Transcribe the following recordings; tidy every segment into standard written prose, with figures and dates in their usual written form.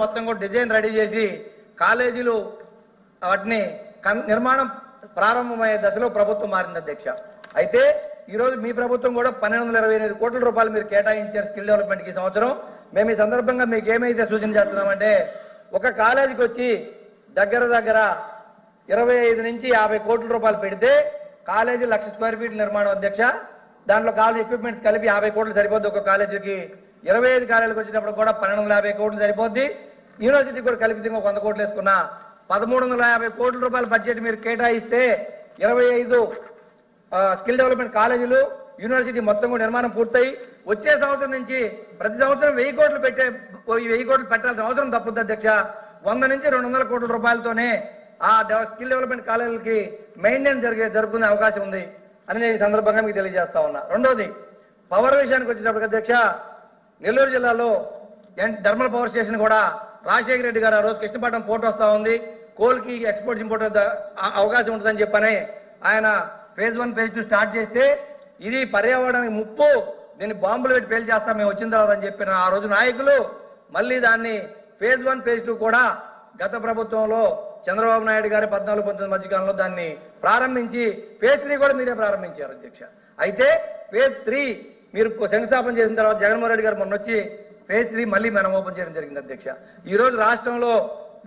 మొత్తం కూడా design ready చేసి కాలేజీలు వాటిని నిర్మాణం ప్రారంభమయ్యే దశలో ప్రభుత్వం మారింది అధ్యక్ష. అయితే ఈరోజు మీ ప్రభుత్వం కూడా 1228 కోట్ల రూపాయలు మీరు కేటాయించారు స్కిల్ డెవలప్మెంట్కి ఈ సంవత్సరం. మేము ఈ సందర్భంగా మీకు ఏమైతే సూచన చేస్తున్నామంటే ఒక కాలేజీకి వచ్చి దగ్గర 25 నుంచి 50 కోట్ల రూపాయలు పెడితే కాలేజీ 1,00,000 స్క్వేర్ ఫీట్ నిర్మాణం అధ్యక్ష. దాంట్లో కాలేజీ ఎక్విప్మెంట్స్ కలిపి 50 కోట్లు సరిపోద్ది ఒక కాలేజీకి. 25 కాలేజీలకు వచ్చినప్పుడు కూడా 1250 కోట్లు సరిపోద్ది. యూనివర్సిటీ కూడా కలిపి 100 కోట్లు వేసుకున్నా 1350 కోట్ల రూపాయల బడ్జెట్ మీరు కేటాయిస్తే 25 స్కిల్ డెవలప్మెంట్ కాలేజీలు యూనివర్సిటీ మొత్తం కూడా నిర్మాణం పూర్తయి వచ్చే సంవత్సరం నుంచి ప్రతి సంవత్సరం 1000 కోట్లు పెట్టాల్సిన అవసరం తప్పుద్ది అధ్యక్ష. 100 నుంచి 200 కోట్ల రూపాయలతోనే ఆ స్కిల్ డెవలప్మెంట్ కాలేజీలకి మెయింటెనెన్స్ జరుపుకునే అవకాశం ఉంది అని నేను ఈ సందర్భంగా మీకు తెలియజేస్తా ఉన్నా. రెండోది పవర్ విషయానికి వచ్చేటప్పుడు అధ్యక్ష, నెల్లూరు జిల్లాలో థర్మల్ పవర్ స్టేషన్ కూడా రాజశేఖర రెడ్డి గారు ఆ రోజు కృష్ణపట్నం పోర్ట్ వస్తూ ఉంది, కోల్కి ఎక్స్పోర్ట్ ఇంపోర్ట్ అవకాశం ఉంటుందని చెప్పని ఆయన phase 1 phase 2 స్టార్ట్ చేస్తే ఇది పర్యావరణానికి ముప్పు, దీన్ని బాంబులు పెట్టి పేల్ చేస్తాం మేము వచ్చిన తర్వాత అని చెప్పిన ఆ రోజు నాయకులు మళ్ళీ దాన్ని phase 1 phase 2 కూడా గత ప్రభుత్వంలో చంద్రబాబు నాయుడు గారి 14-19 మధ్యకాలంలో దాన్ని ప్రారంభించి phase 3 కూడా మీరే ప్రారంభించారు అధ్యక్ష. అయితే phase 3 మీరు శంకుస్థాపన చేసిన తర్వాత జగన్మోహన్ రెడ్డి గారు మొన్న వచ్చి phase 3 మళ్ళీ మనం ఓపెన్ చేయడం జరిగింది అధ్యక్ష. ఈ రోజు రాష్ట్రంలో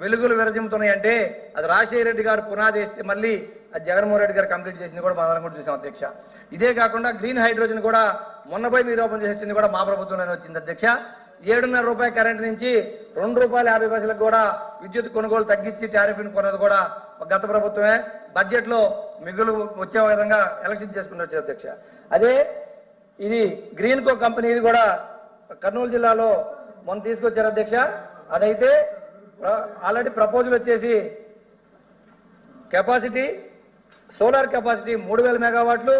వెలుగులు విరజిమ్ముతున్నాయంటే అది రాజశేఖర రెడ్డి గారు పునాది వేస్తే మళ్ళీ అది జగన్మోహన్ రెడ్డి గారు కంప్లీట్ చేసింది కూడా మనం కూడా చూసాం అధ్యక్ష. ఇదే కాకుండా గ్రీన్ హైడ్రోజన్ కూడా మొన్నపై మీరు ఓపెన్ చేసి వచ్చింది కూడా మా ప్రభుత్వంలోనే వచ్చింది అధ్యక్ష. 7.5 రూపాయల కరెంట్ నుంచి ₹2.50 కూడా విద్యుత్ కొనుగోలు తగ్గించి టారిఫ్ని కొన్నది కూడా గత ప్రభుత్వమే. బడ్జెట్లో మిగులు వచ్చే విధంగా ఎలక్షన్ చేసుకుని వచ్చే అధ్యక్ష. అదే ఇది గ్రీన్ కో కంపెనీ ఇది కూడా కర్నూలు జిల్లాలో మొన్న తీసుకొచ్చారు అధ్యక్ష. అదైతే ఆల్రెడీ ప్రపోజల్ వచ్చేసి కెపాసిటీ సోలార్ కెపాసిటీ 3000 మెగావాట్లు,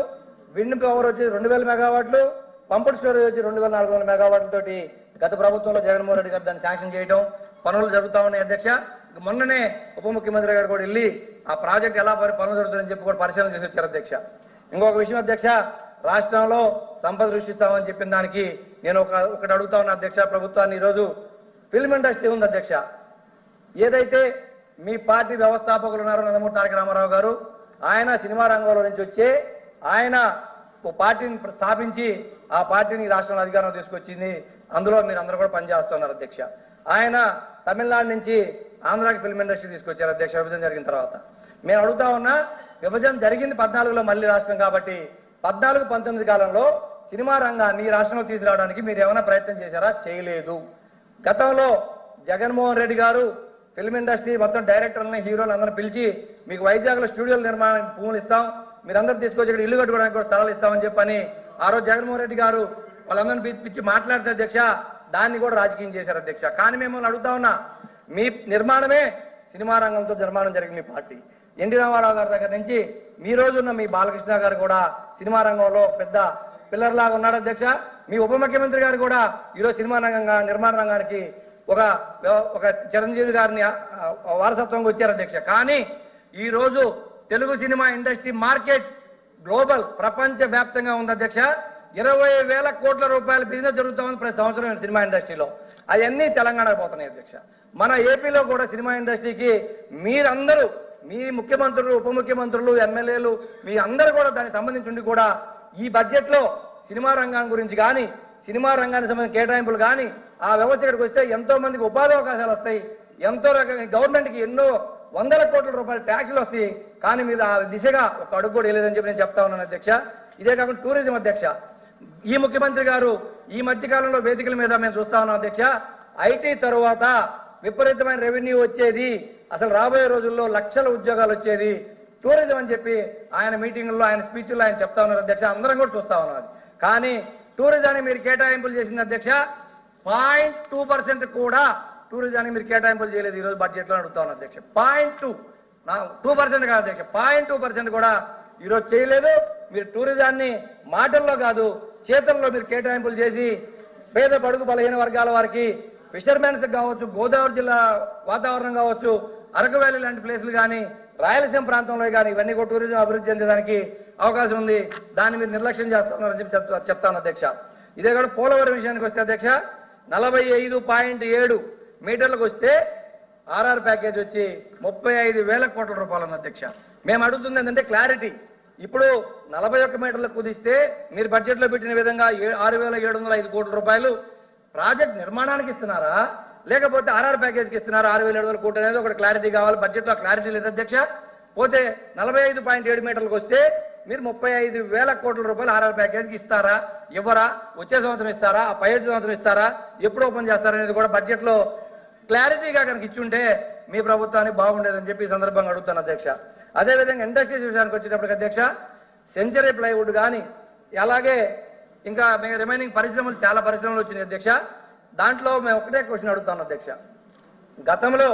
విండ్ పవర్ వచ్చి 2000 మెగావాట్లు, పంప్డ్ స్టోరేజ్ వచ్చి 2400 మెగావాట్లతోటి గత ప్రభుత్వంలో జగన్మోహన్ రెడ్డి గారు దాన్ని శాంక్షన్ చేయడం పనులు జరుగుతూ ఉన్నాయి అధ్యక్ష. మొన్ననే ఉప ముఖ్యమంత్రి గారు కూడా వెళ్ళి ఆ ప్రాజెక్ట్ ఎలా పనులు జరుగుతుందని చెప్పి కూడా పరిశీలన చేసి వచ్చారు అధ్యక్ష. ఇంకొక విషయం అధ్యక్ష, రాష్ట్రంలో సంపద సృష్టిస్తామని చెప్పిన దానికి నేను ఒకటి అడుగుతా ఉన్నా అధ్యక్ష ప్రభుత్వాన్ని. ఈరోజు ఫిల్మ్ ఇండస్ట్రీ ఉంది అధ్యక్ష. ఏదైతే మీ పార్టీ వ్యవస్థాపకులు ఉన్నారో నందమూరి తారక రామారావు గారు, ఆయన సినిమా రంగంలో నుంచి వచ్చే ఆయన పార్టీని స్థాపించి ఆ పార్టీని రాష్ట్రంలో అధికారం తీసుకొచ్చింది. అందులో మీరు అందరూ కూడా పనిచేస్తున్నారు అధ్యక్ష. ఆయన తమిళనాడు నుంచి ఆంధ్రాకి ఫిల్మ్ ఇండస్ట్రీ తీసుకొచ్చారు అధ్యక్ష విభజన జరిగిన తర్వాత. మేము అడుగుతా ఉన్నా, విభజన జరిగింది 14లో మళ్ళీ రాష్ట్రం కాబట్టి 14-19 కాలంలో సినిమా రంగాన్ని రాష్ట్రంలో తీసుకురావడానికి మీరు ఏమైనా ప్రయత్నం చేశారా? చేయలేదు. గతంలో జగన్మోహన్ రెడ్డి గారు ఫిల్మ్ ఇండస్ట్రీ మొత్తం డైరెక్టర్లని హీరోలు అందరూ పిలిచి మీకు వైజాగ్లో స్టూడియోల నిర్మాణానికి భూములు ఇస్తాం, మీరందరూ తీసుకొచ్చి ఇక్కడ ఇల్లు కట్టుకోవడానికి కూడా స్థలాలు ఇస్తామని చెప్పని ఆ రోజు జగన్మోహన్ రెడ్డి గారు వాళ్ళందరినీ పిలిచి మాట్లాడితే అధ్యక్ష దాన్ని కూడా రాజకీయం చేశారు అధ్యక్ష. కానీ మేము అడుగుతా ఉన్నా, మీ నిర్మాణమే సినిమా రంగంతో నిర్మాణం జరిగింది మీ పార్టీ. ఎన్టీ రామారావు గారి దగ్గర నుంచి మీ రోజున్న మీ బాలకృష్ణ గారు కూడా సినిమా రంగంలో పెద్ద పిల్లర్ లాగా ఉన్నాడు అధ్యక్ష. మీ ఉప ముఖ్యమంత్రి గారు కూడా ఈరోజు సినిమా నిర్మాణ రంగానికి ఒక చిరంజీవి గారిని వారసత్వంగా వచ్చారు అధ్యక్ష. కానీ ఈ రోజు Telugu cinema industry market global ప్రపంచ వ్యాప్తంగా ఉంది అధ్యక్ష. 20,000 కోట్ల రూపాయల బిజినెస్ జరుగుతూ ఉంది ప్రతి సంవత్సరం సినిమా ఇండస్ట్రీలో. అవన్నీ తెలంగాణకు పోతున్నాయి అధ్యక్ష. మన ఏపీలో కూడా సినిమా ఇండస్ట్రీకి మీరందరూ మీ ముఖ్యమంత్రులు, ఉప ముఖ్యమంత్రులు, ఎమ్మెల్యేలు మీ అందరూ కూడా దానికి సంబంధించి కూడా ఈ బడ్జెట్లో సినిమా రంగం గురించి కానీ సినిమా రంగానికి సంబంధించిన కేటాయింపులు కానీ ఆ వ్యవస్థ ఇక్కడికి వస్తే ఎంతో మందికి ఉపాధి అవకాశాలు వస్తాయి, ఎంతో రకంగా గవర్నమెంట్కి ఎన్నో 100 కోట్ల రూపాయల ట్యాక్సులు వస్తాయి. కానీ మీరు ఆ దిశగా ఒక అడుగు కూడా వేయలేదని చెప్పి నేను చెప్తా ఉన్నాను అధ్యక్ష. ఇదే కాకుండా టూరిజం అధ్యక్ష, ఈ ముఖ్యమంత్రి గారు ఈ మధ్యకాలంలో వేదికల మీద మేము చూస్తా ఉన్నాం అధ్యక్ష. ఐటీ తరువాత విపరీతమైన రెవెన్యూ వచ్చేది, అసలు రాబోయే రోజుల్లో లక్షల ఉద్యోగాలు వచ్చేది టూరిజం అని చెప్పి ఆయన మీటింగుల్లో ఆయన స్పీచ్ల్లో ఆయన చెప్తా ఉన్నారు అధ్యక్ష. అందరం కూడా చూస్తా ఉన్నారు. కానీ టూరిజానికి మీరు కేటాయింపులు చేసింది అధ్యక్ష 0.2% కూడా టూరిజానికి మీరు కేటాయింపులు చేయలేదు ఈరోజు బడ్జెట్లో అడుగుతా ఉన్నారు అధ్యక్ష. 2% కాదు అధ్యక్ష, 0.2% కూడా ఈరోజు చేయలేదు. మీరు టూరిజాన్ని మాటల్లో కాదు చేతల్లో మీరు కేటాయింపులు చేసి పేద బడుగు బలహీన వర్గాల వారికి ఫిషర్మెన్స్ కావచ్చు, గోదావరి జిల్లా వాతావరణం కావచ్చు, అరకు వ్యాలీ లాంటి ప్లేసులు కానీ రాయలసీమ ప్రాంతంలో కానీ ఇవన్నీ కూడా టూరిజం అభివృద్ధి చెందడానికి అవకాశం ఉంది. దాన్ని మీరు నిర్లక్ష్యం చేస్తున్నారని చెప్పి చెప్తాను అధ్యక్ష. ఇదే కాదు పోలవరం విషయానికి వస్తే అధ్యక్ష 45.7 మీటర్లకు వస్తే ఆర్ఆర్ ప్యాకేజ్ వచ్చి 35,000 కోట్ల రూపాయలు ఉంది అధ్యక్ష. మేము అడుగుతుంది ఏంటంటే క్లారిటీ. ఇప్పుడు 41 మీటర్లకు కుదిస్తే మీరు బడ్జెట్లో పెట్టిన విధంగా 6,705 కోట్ల రూపాయలు ప్రాజెక్ట్ నిర్మాణానికి ఇస్తున్నారా, లేకపోతే ఆర్ఆర్ ప్యాకేజ్కి ఇస్తున్నారా? 6,700 కోట్లు అనేది ఒక క్లారిటీ కావాలి. బడ్జెట్లో క్లారిటీ లేదు అధ్యక్ష. పోతే 45.7 మీటర్లకు వస్తే మీరు 35,000 కోట్ల రూపాయలు ఆర్ఆర్ ప్యాకేజ్కి ఇస్తారా, ఇవ్వరా? వచ్చే సంవత్సరం ఇస్తారా, ఆ పై సంవత్సరం ఇస్తారా, ఎప్పుడు ఓపెన్ చేస్తారనేది కూడా బడ్జెట్లో క్లారిటీగా కనుక ఇచ్చుంటే మీ ప్రభుత్వానికి బాగుండేదని చెప్పి ఈ సందర్భంగా అడుగుతాను అధ్యక్ష. అదేవిధంగా ఇండస్ట్రీస్ విషయానికి వచ్చేటప్పటికి అధ్యక్ష, సెంచరీ ప్లైవుడ్ కానీ అలాగే ఇంకా రిమైనింగ్ పరిశ్రమలు చాలా పరిశ్రమలు వచ్చినాయి అధ్యక్ష. దాంట్లో మేము ఒకటే క్వశ్చన్ అడుగుతాను అధ్యక్ష. గతంలో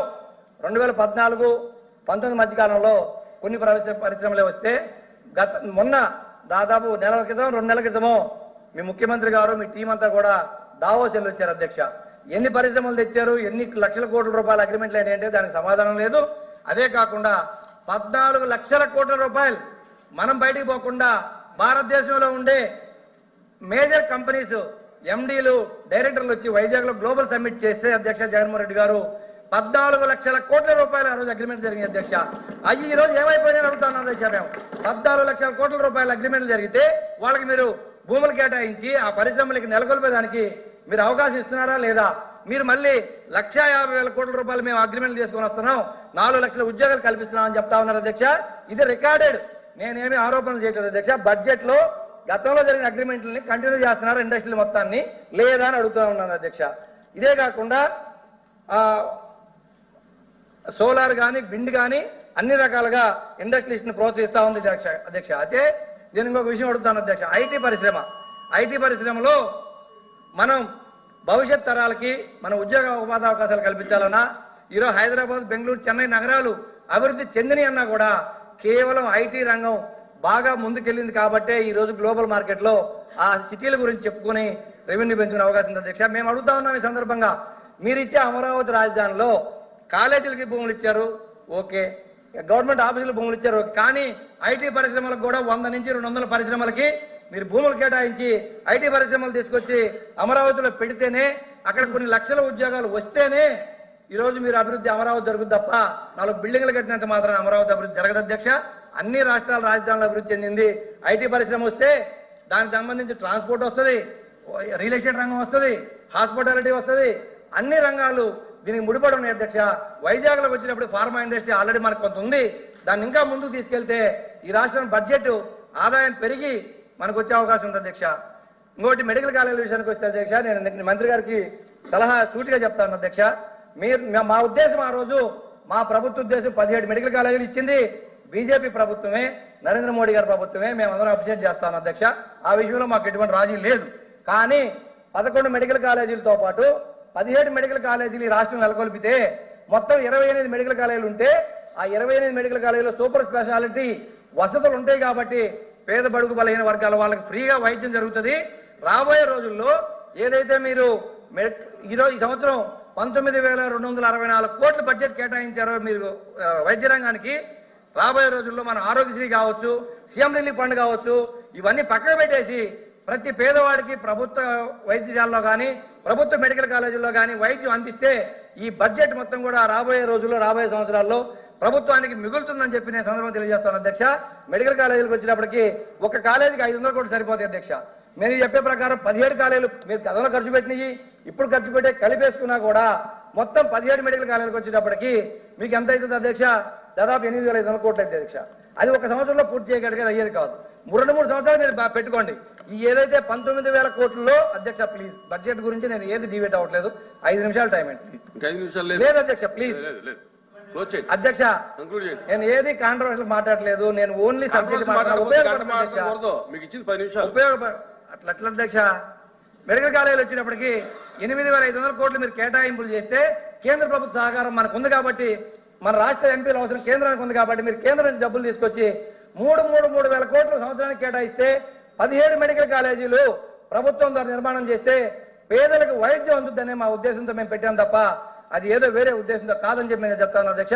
2014-19 మధ్యకాలంలో కొన్ని పరిశ్రమలే వస్తే మొన్న దాదాపు నెలల క్రితం 2 నెలల క్రితమో మీ ముఖ్యమంత్రి గారు మీ టీం అంతా కూడా దావోస్ వెళ్ళి వచ్చారు అధ్యక్ష. ఎన్ని పరిశ్రమలు తెచ్చారు, ఎన్ని లక్షల కోట్ల రూపాయల అగ్రిమెంట్లు ఏంటంటే దానికి సమాధానం లేదు. అదే కాకుండా 14 లక్షల కోట్ల రూపాయలు మనం బయటికి పోకుండా భారతదేశంలో ఉండే మేజర్ కంపెనీస్ ఎండీలు డైరెక్టర్లు వచ్చి వైజాగ్ లో గ్లోబల్ సమ్మిట్ చేస్తే అధ్యక్ష జగన్మోహన్ రెడ్డి గారు 14 లక్షల కోట్ల రూపాయలు ఆ రోజు అగ్రిమెంట్ జరిగింది అధ్యక్ష. అవి ఈ రోజు ఏమైపోయినాయని అడుగుతాను అధ్యక్ష. మేము 14 లక్షల కోట్ల రూపాయల అగ్రిమెంట్లు జరిగితే వాళ్ళకి మీరు భూములు కేటాయించి ఆ పరిశ్రమలకి నెలకొల్పేదానికి మీరు అవకాశం ఇస్తున్నారా లేదా? మీరు మళ్ళీ 1,50,000 కోట్ల రూపాయలు మేము అగ్రిమెంట్లు చేసుకొని వస్తున్నాం, 4 లక్షల ఉద్యోగాలు కల్పిస్తున్నాం అని చెప్తా ఉన్నారు అధ్యక్ష. ఇది రికార్డెడ్, నేనేమి ఆరోపణలు చేయట్లేదు అధ్యక్ష. బడ్జెట్ లో గతంలో జరిగిన అగ్రిమెంట్లని కంటిన్యూ చేస్తున్నారు ఇండస్ట్రీల మొత్తాన్ని లేదా అని అడుగుతూ ఉన్నాను అధ్యక్ష. ఇదే కాకుండా సోలార్ కానీ విండ్ కానీ అన్ని రకాలుగా ఇండస్ట్రీస్ ని ప్రోత్సహిస్తా ఉంది అధ్యక్ష. అయితే నేను ఇంకొక విషయం అడుగుతాను అధ్యక్ష. ఐటీ పరిశ్రమలో మనం భవిష్యత్ తరాలకి మన ఉద్యోగ ఉపాధి అవకాశాలు కల్పించాలన్నా ఈరోజు హైదరాబాద్, బెంగళూరు, చెన్నై నగరాలు అభివృద్ధి చెందిని అన్నా కూడా కేవలం ఐటీ రంగం బాగా ముందుకెళ్ళింది కాబట్టే ఈ రోజు గ్లోబల్ మార్కెట్ లో ఆ సిటీల గురించి చెప్పుకొని రెవెన్యూ పెంచుకునే అవకాశం ఉంది అధ్యక్ష. మేము అడుగుతా ఉన్నాం ఈ సందర్భంగా, మీరు ఇచ్చే అమరావతి రాజధానిలో కాలేజీలకి భూములు ఇచ్చారు, ఓకే, గవర్నమెంట్ ఆఫీసులు భూములు ఇచ్చారు, కానీ ఐటీ పరిశ్రమలకు కూడా 100 నుంచి 200 పరిశ్రమలకి మీరు భూములు కేటాయించి ఐటీ పరిశ్రమలు తీసుకొచ్చి అమరావతిలో పెడితేనే అక్కడ కొన్ని లక్షల ఉద్యోగాలు వస్తేనే ఈరోజు మీరు అభివృద్ధి అమరావతి జరుగుతుంది తప్ప 4 బిల్డింగ్లు కట్టినంత మాత్రం అమరావతి అభివృద్ధి జరగదు అధ్యక్ష. అన్ని రాష్ట్రాల రాజధానులు అభివృద్ధి చెందింది. ఐటీ పరిశ్రమ వస్తే దానికి సంబంధించి ట్రాన్స్పోర్ట్ వస్తుంది, రియల్ ఎస్టేట్ రంగం వస్తుంది, హాస్పిటాలిటీ వస్తుంది, అన్ని రంగాలు దీనికి ముడిపడి ఉన్నాయి అధ్యక్ష. వైజాగ్లోకి వచ్చినప్పుడు ఫార్మా ఇండస్ట్రీ ఆల్రెడీ మనకు కొంత ఉంది, దాన్ని ఇంకా ముందుకు తీసుకెళ్తే ఈ రాష్ట్రం బడ్జెట్ ఆదాయం పెరిగి మనకు వచ్చే అవకాశం ఉంది అధ్యక్ష. ఇంకోటి మెడికల్ కాలేజీల విషయానికి వస్తే అధ్యక్ష, నేను మంత్రి గారికి సలహా సూటిగా చెప్తాను అధ్యక్ష. మా ఉద్దేశం ఆ రోజు మా ప్రభుత్వ ఉద్దేశం 17 మెడికల్ కాలేజీలు ఇచ్చింది బీజేపీ ప్రభుత్వమే, నరేంద్ర మోడీ గారి ప్రభుత్వమే. మేమందరం అప్రిషియేట్ చేస్తాను అధ్యక్ష. ఆ విషయంలో మాకు ఎటువంటి రాజీ లేదు. కానీ 11 మెడికల్ కాలేజీలతో పాటు 17 మెడికల్ కాలేజీలు ఈ రాష్ట్రం నెలకొల్పితే మొత్తం 28 మెడికల్ కాలేజీలు ఉంటే ఆ 28 మెడికల్ కాలేజీలో సూపర్ స్పెషాలిటీ వసతులు ఉంటాయి కాబట్టి పేద బడుగు బలహీన వర్గాల వాళ్ళకి ఫ్రీగా వైద్యం జరుగుతుంది. రాబోయే రోజుల్లో ఏదైతే మీరు ఈ సంవత్సరం 19,264 కోట్ల బడ్జెట్ కేటాయించారో మీరు వైద్య రంగానికి, రాబోయే రోజుల్లో మన ఆరోగ్యశ్రీ కావచ్చు, సీఎం రిలీఫ్ ఫండ్ కావచ్చు, ఇవన్నీ పక్కన పెట్టేసి ప్రతి పేదవాడికి ప్రభుత్వ వైద్యశాలలో కానీ ప్రభుత్వ మెడికల్ కాలేజీల్లో కానీ వైద్యం అందిస్తే ఈ బడ్జెట్ మొత్తం కూడా రాబోయే రోజుల్లో రాబోయే సంవత్సరాల్లో ప్రభుత్వానికి మిగులుతుందని చెప్పి నేను సందర్భంగా తెలియజేస్తాను అధ్యక్ష. మెడికల్ కాలేజీలకు వచ్చినప్పటికీ ఒక కాలేజీకి 500 కోట్లు సరిపోతాయి అధ్యక్ష. నేను చెప్పే ప్రకారం 17 కాలేజీలు మీరు గతంలో ఖర్చు పెట్టినవి ఇప్పుడు ఖర్చు పెట్టే కలిపేసుకున్నా కూడా మొత్తం 17 మెడికల్ కాలేజీలకు వచ్చేటప్పటికి మీకు ఎంత అవుతుంది అధ్యక్ష? దాదాపు 8,500 కోట్లు అయితే అధ్యక్ష. అది ఒక సంవత్సరంలో పూర్తి చేయగలిగేది అయ్యేది కాదు. 3 సంవత్సరాలు మీరు పెట్టుకోండి. ఈ ఏదైతే 19,000 కోట్లలో అధ్యక్ష ప్లీజ్ బడ్జెట్ గురించి నేను ఏది డిబేట్ అవ్వట్లేదు. 5 నిమిషాలు టైం అండి ప్లీజ్. లేదు అధ్యక్ష ప్లీజ్ అధ్యక్ష, నేను ఏది కాంట్రవర్షియల్ మాట్లాడలేదు. నేను ఓన్లీ సబ్జెక్ట్ అట్లా అధ్యక్ష. మెడికల్ కాలేజీలు వచ్చినప్పటికీ 8,500 కోట్లు మీరు కేటాయింపులు చేస్తే కేంద్ర ప్రభుత్వ సహకారం మనకు ఉంది కాబట్టి, మన రాష్ట్ర ఎంపీల అవసరం కేంద్రానికి ఉంది కాబట్టి మీరు కేంద్రం నుంచి డబ్బులు తీసుకొచ్చి 3,000 కోట్లు సంవత్సరానికి కేటాయిస్తే 17 మెడికల్ కాలేజీలు ప్రభుత్వం ద్వారా నిర్మాణం చేస్తే పేదలకు వైద్యం అందుద్దనే మా ఉద్దేశంతో మేము పెట్టాం తప్ప అది ఏదో వేరే ఉద్దేశంతో కాదని చెప్పి నేను చెప్తాను అధ్యక్ష.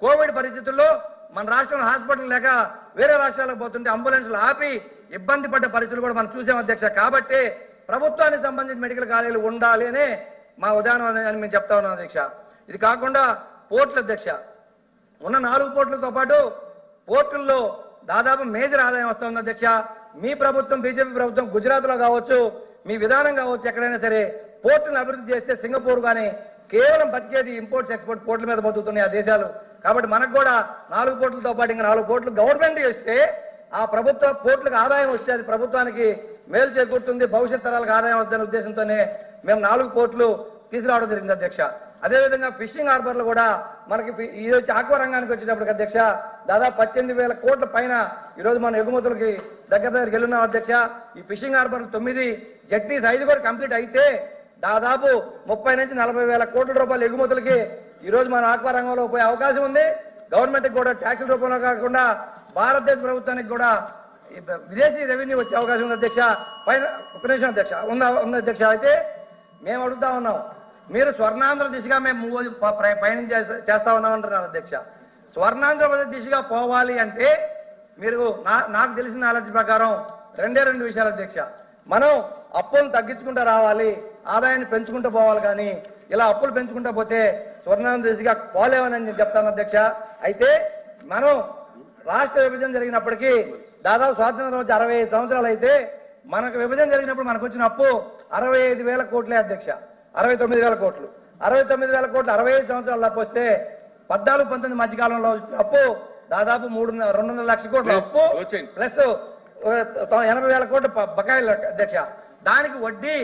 కోవిడ్ పరిస్థితుల్లో మన రాష్ట్రంలో హాస్పిటల్ లేక వేరే రాష్ట్రాలకు పోతుంటే అంబులెన్స్లు ఆపి ఇబ్బంది పడ్డ పరిస్థితులు కూడా మనం చూసాం అధ్యక్ష. కాబట్టి ప్రభుత్వానికి సంబంధించిన మెడికల్ కాలేజీలు ఉండాలి అనే మా ఉదాహరణ అని మేము చెప్తా ఉన్నాం అధ్యక్ష. ఇది కాకుండా పోర్టుల అధ్యక్ష, ఉన్న 4 పోర్టులతో పాటు పోర్టుల్లో దాదాపు మేజర్ ఆదాయం వస్తుంది అధ్యక్ష. మీ ప్రభుత్వం, బీజేపీ ప్రభుత్వం గుజరాత్లో కావచ్చు, మీ విధానం కావచ్చు, ఎక్కడైనా సరే పోర్టులను అభివృద్ధి చేస్తే సింగపూర్ కానీ కేవలం బతికేది ఇంపోర్ట్స్ ఎక్స్పోర్ట్ పోర్టుల మీద బతుకుతున్నాయి ఆ దేశాలు. కాబట్టి మనకు కూడా 4 పోర్టులతో పాటు ఇంకా 4 పోర్టులు గవర్నమెంట్ ఇస్తే ఆ ప్రభుత్వ పోర్టులకు ఆదాయం వస్తే అది ప్రభుత్వానికి మేలు చేకూరుతుంది, భవిష్యత్ తరాలకు ఆదాయం వస్తుందనే ఉద్దేశంతోనే మేము 4 పోర్టులు తీసుకురావడం జరిగింది అధ్యక్ష. అదేవిధంగా ఫిషింగ్ హార్బర్లు కూడా మనకి ఇది వచ్చి ఆక్వా రంగానికి వచ్చేటప్పటికి అధ్యక్ష దాదాపు 18,000 కోట్ల పైన ఈరోజు మన ఎగుమతులకి దగ్గరికి వెళ్ళున్నాం అధ్యక్ష. ఈ ఫిషింగ్ హార్బర్లు 9 జట్టీస్ 5 కూడా కంప్లీట్ అయితే దాదాపు 30 నుంచి 40,000 కోట్ల రూపాయల ఎగుమతులకి ఈరోజు మన ఆక్వా రంగంలో పోయే అవకాశం ఉంది. గవర్నమెంట్కి కూడా ట్యాక్సుల రూపంలో కాకుండా భారతదేశ ప్రభుత్వానికి కూడా విదేశీ రెవెన్యూ వచ్చే అవకాశం ఉంది అధ్యక్ష. పైన ఒక నిమిషం అధ్యక్ష ఉంది అధ్యక్ష. అయితే మేము అడుగుతా ఉన్నాం, మీరు స్వర్ణాంధ్ర దిశగా మేము పయనం చేస్తా ఉన్నామంటున్నారు అధ్యక్ష. స్వర్ణాంధ్రప్రదేశ్ దిశగా పోవాలి అంటే మీరు నాకు తెలిసిన నాలెడ్జ్ ప్రకారం 2 విషయాలు అధ్యక్ష. మనం అప్పులను తగ్గించుకుంటూ రావాలి, ఆదాయాన్ని పెంచుకుంటూ పోవాలి. కానీ ఇలా అప్పులు పెంచుకుంటూ పోతే స్వర్ణాంధ్ర దిశగా పోలేమని నేను చెప్తాను అధ్యక్ష. అయితే మనం రాష్ట్ర విభజన జరిగినప్పటికీ దాదాపు స్వాతంత్రం వచ్చి 65 సంవత్సరాలు అయితే మనకు విభజన జరిగినప్పుడు మనకు వచ్చిన అప్పు 65,000 కోట్లే అధ్యక్ష. 69,000 కోట్లు 69,000 కోట్లు 65 సంవత్సరాలు తప్పు వస్తే 14-19 మధ్యకాలంలో అప్పు దాదాపు 2.5 లక్షల కోట్ల అప్పు ప్లస్ 80,000 కోట్ల బకాయిలు అధ్యక్ష. దానికి వడ్డీ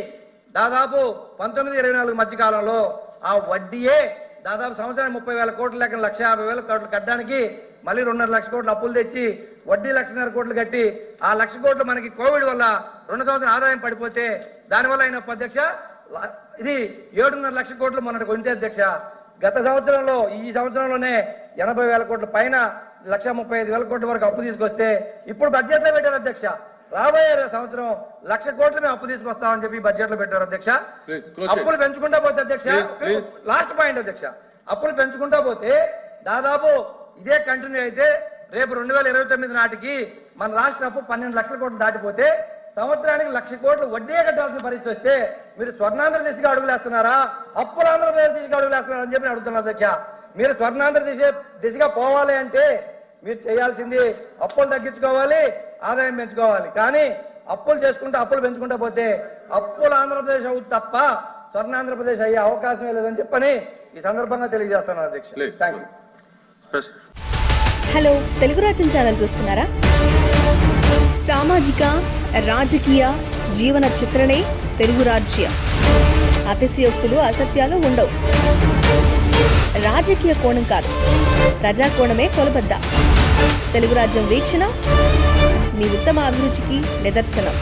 దాదాపు 19-24 మధ్యకాలంలో ఆ వడ్డీయే దాదాపు సంవత్సరానికి 30,000 కోట్ల లెక్కన 1,50,000 కోట్లు కట్టడానికి మళ్ళీ 2.5 లక్షల కోట్లు అప్పులు తెచ్చి వడ్డీ 1,50,000 కోట్లు కట్టి ఆ 1,00,000 కోట్లు మనకి కోవిడ్ వల్ల 2 సంవత్సరాల ఆదాయం పడిపోతే దానివల్ల అయిన అధ్యక్ష ఇది 7.5 లక్షల కోట్లు మనకు కొంటే అధ్యక్ష. గత సంవత్సరంలో ఈ సంవత్సరంలోనే 80,000 కోట్ల పైన 1,35,000 కోట్ల వరకు అప్పు తీసుకొస్తే ఇప్పుడు బడ్జెట్లో పెట్టారు అధ్యక్ష. రాబోయే సంవత్సరం 1,00,000 కోట్లు మేము అప్పు తీసుకొస్తామని చెప్పి బడ్జెట్లో పెట్టారు అధ్యక్ష. అప్పులు పెంచుకుంటా పోతే అధ్యక్ష, లాస్ట్ పాయింట్ అధ్యక్ష, అప్పులు పెంచుకుంటా పోతే దాదాపు ఇదే కంటిన్యూ అయితే రేపు 2029 నాటికి మన రాష్ట్ర అప్పు 12 లక్షల కోట్లు దాటిపోతే సంవత్సరానికి 1,00,000 కోట్లు వడ్డీ కట్టాల్సిన పరిస్థితి వస్తే మీరు స్వర్ణాంధ్ర దిశగా అడుగులేస్తున్నారా, అప్పుల ఆంధ్రప్రదేశ్ దిశగా అడుగులేస్తున్నారా అని చెప్పి అడుగుతున్నారు అధ్యక్ష. మీరు స్వర్ణాంధ్ర దిశగా పోవాలి అంటే మీరు చేయాల్సింది అప్పులు తగ్గించుకోవాలి, ఆదాయం పెంచుకోవాలి. కానీ అప్పులు పెంచుకుంటా పోతే అప్పుల ఆంధ్రప్రదేశ్ అవుతుంది తప్ప స్వర్ణాంధ్రప్రదేశ్ అయ్యే అవకాశమే లేదని చెప్పని ఈ సందర్భంగా తెలియజేస్తున్నాను అధ్యక్ష. Thank you. హలో, తెలుగు రాజ్యం ఛానల్ చూస్తున్నారా? సామాజిక రాజకీయ జీవన చిత్రణే తెలుగు రాజ్యం. అతిశయోక్తులు అసత్యాలు ఉండవు. రాజకీయ కోణం కాదు, ప్రజా కోణమే కొలబద్ద. తెలుగు రాజ్యం వీక్షణ మీ ఉత్తమ అభిరుచికి నిదర్శనం.